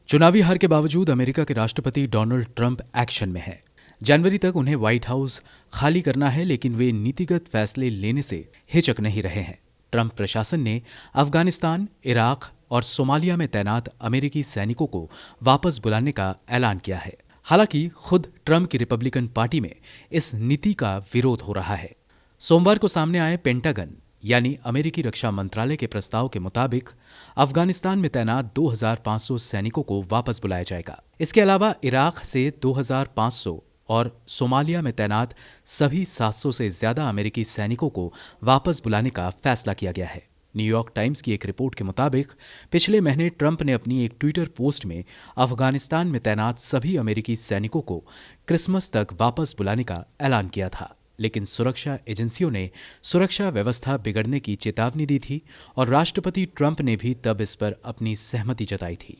चुनावी हार के बावजूद अमेरिका के राष्ट्रपति डोनाल्ड ट्रंप एक्शन में हैं। जनवरी तक उन्हें व्हाइट हाउस खाली करना है, लेकिन वे नीतिगत फैसले लेने से हिचक नहीं रहे हैं। ट्रंप प्रशासन ने अफगानिस्तान, इराक और सोमालिया में तैनात अमेरिकी सैनिकों को वापस बुलाने का ऐलान किया है। हालांकि खुद ट्रंप की रिपब्लिकन पार्टी में इस नीति का विरोध हो रहा है। सोमवार को सामने आए पेंटागन यानी अमेरिकी रक्षा मंत्रालय के प्रस्ताव के मुताबिक अफगानिस्तान में तैनात 2500 सैनिकों को वापस बुलाया जाएगा। इसके अलावा इराक से 2500 और सोमालिया में तैनात सभी 700 से ज्यादा अमेरिकी सैनिकों को वापस बुलाने का फैसला किया गया है। न्यूयॉर्क टाइम्स की एक रिपोर्ट के मुताबिक पिछले महीने ट्रंप ने अपनी एक ट्विटर पोस्ट में अफगानिस्तान में तैनात सभी अमेरिकी सैनिकों को क्रिसमस तक वापस बुलाने का ऐलान किया था, लेकिन सुरक्षा एजेंसियों ने सुरक्षा व्यवस्था बिगड़ने की चेतावनी दी थी और राष्ट्रपति ट्रंप ने भी तब इस पर अपनी सहमति जताई थी।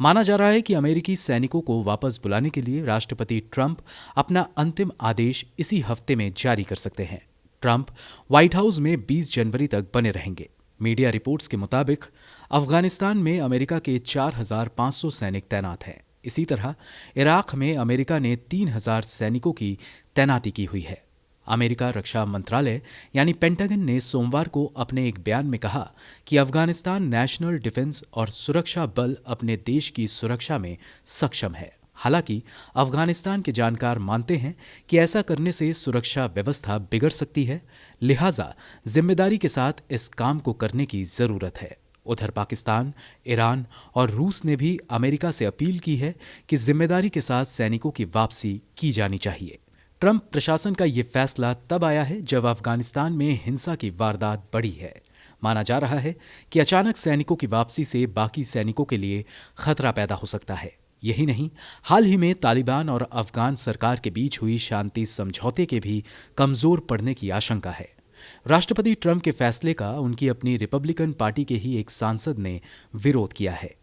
माना जा रहा है कि अमेरिकी सैनिकों को वापस बुलाने के लिए राष्ट्रपति ट्रंप अपना अंतिम आदेश इसी हफ्ते में जारी कर सकते हैं। ट्रंप व्हाइट हाउस में 20 जनवरी तक बने रहेंगे। मीडिया रिपोर्ट्स के मुताबिक अफगानिस्तान में अमेरिका के 4500 सैनिक तैनात हैं। इसी तरह इराक में अमेरिका ने 3000 सैनिकों की तैनाती की हुई है। अमेरिका रक्षा मंत्रालय यानी पेंटागन ने सोमवार को अपने एक बयान में कहा कि अफगानिस्तान नेशनल डिफेंस और सुरक्षा बल अपने देश की सुरक्षा में सक्षम है। हालांकि अफगानिस्तान के जानकार मानते हैं कि ऐसा करने से सुरक्षा व्यवस्था बिगड़ सकती है, लिहाजा जिम्मेदारी के साथ इस काम को करने की जरूरत है। उधर पाकिस्तान, ईरान और रूस ने भी अमेरिका से अपील की है कि जिम्मेदारी के साथ सैनिकों की वापसी की जानी चाहिए। ट्रंप प्रशासन का ये फैसला तब आया है जब अफगानिस्तान में हिंसा की वारदात बढ़ी है। माना जा रहा है कि अचानक सैनिकों की वापसी से बाकी सैनिकों के लिए खतरा पैदा हो सकता है। यही नहीं, हाल ही में तालिबान और अफगान सरकार के बीच हुई शांति समझौते के भी कमजोर पड़ने की आशंका है। राष्ट्रपति ट्रंप के फैसले का उनकी अपनी रिपब्लिकन पार्टी के ही एक सांसद ने विरोध किया है।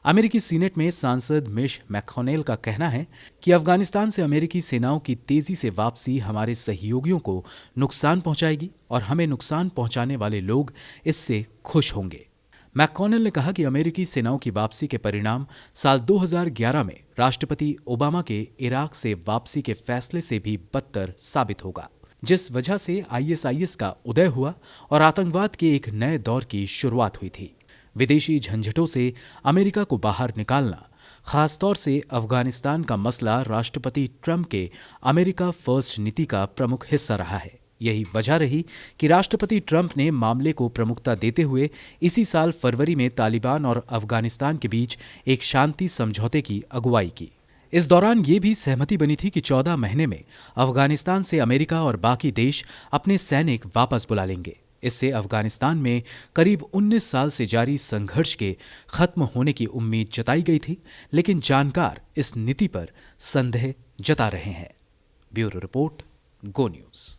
अमेरिकी सीनेट में सांसद मिश मैककॉनेल का कहना है कि अफगानिस्तान से अमेरिकी सेनाओं की तेजी से वापसी हमारे सहयोगियों को नुकसान पहुंचाएगी और हमें नुकसान पहुंचाने वाले लोग इससे खुश होंगे। मैककॉनेल ने कहा कि अमेरिकी सेनाओं की वापसी के परिणाम साल 2011 में राष्ट्रपति ओबामा के इराक से वापसी के फैसले से भी बदतर साबित होगा, जिस वजह से ISIS का उदय हुआ और आतंकवाद के एक नए दौर की शुरुआत हुई थी। विदेशी झंझटों से अमेरिका को बाहर निकालना, खासतौर से अफगानिस्तान का मसला राष्ट्रपति ट्रंप के अमेरिका फर्स्ट नीति का प्रमुख हिस्सा रहा है। यही वजह रही कि राष्ट्रपति ट्रंप ने मामले को प्रमुखता देते हुए इसी साल फरवरी में तालिबान और अफगानिस्तान के बीच एक शांति समझौते की अगुवाई की। इस दौरान ये भी सहमति बनी थी कि 14 महीने में अफगानिस्तान से अमेरिका और बाकी देश अपने सैनिक वापस बुला लेंगे। इससे अफगानिस्तान में करीब 19 साल से जारी संघर्ष के खत्म होने की उम्मीद जताई गई थी, लेकिन जानकार इस नीति पर संदेह जता रहे हैं। ब्यूरो रिपोर्ट, गो न्यूज।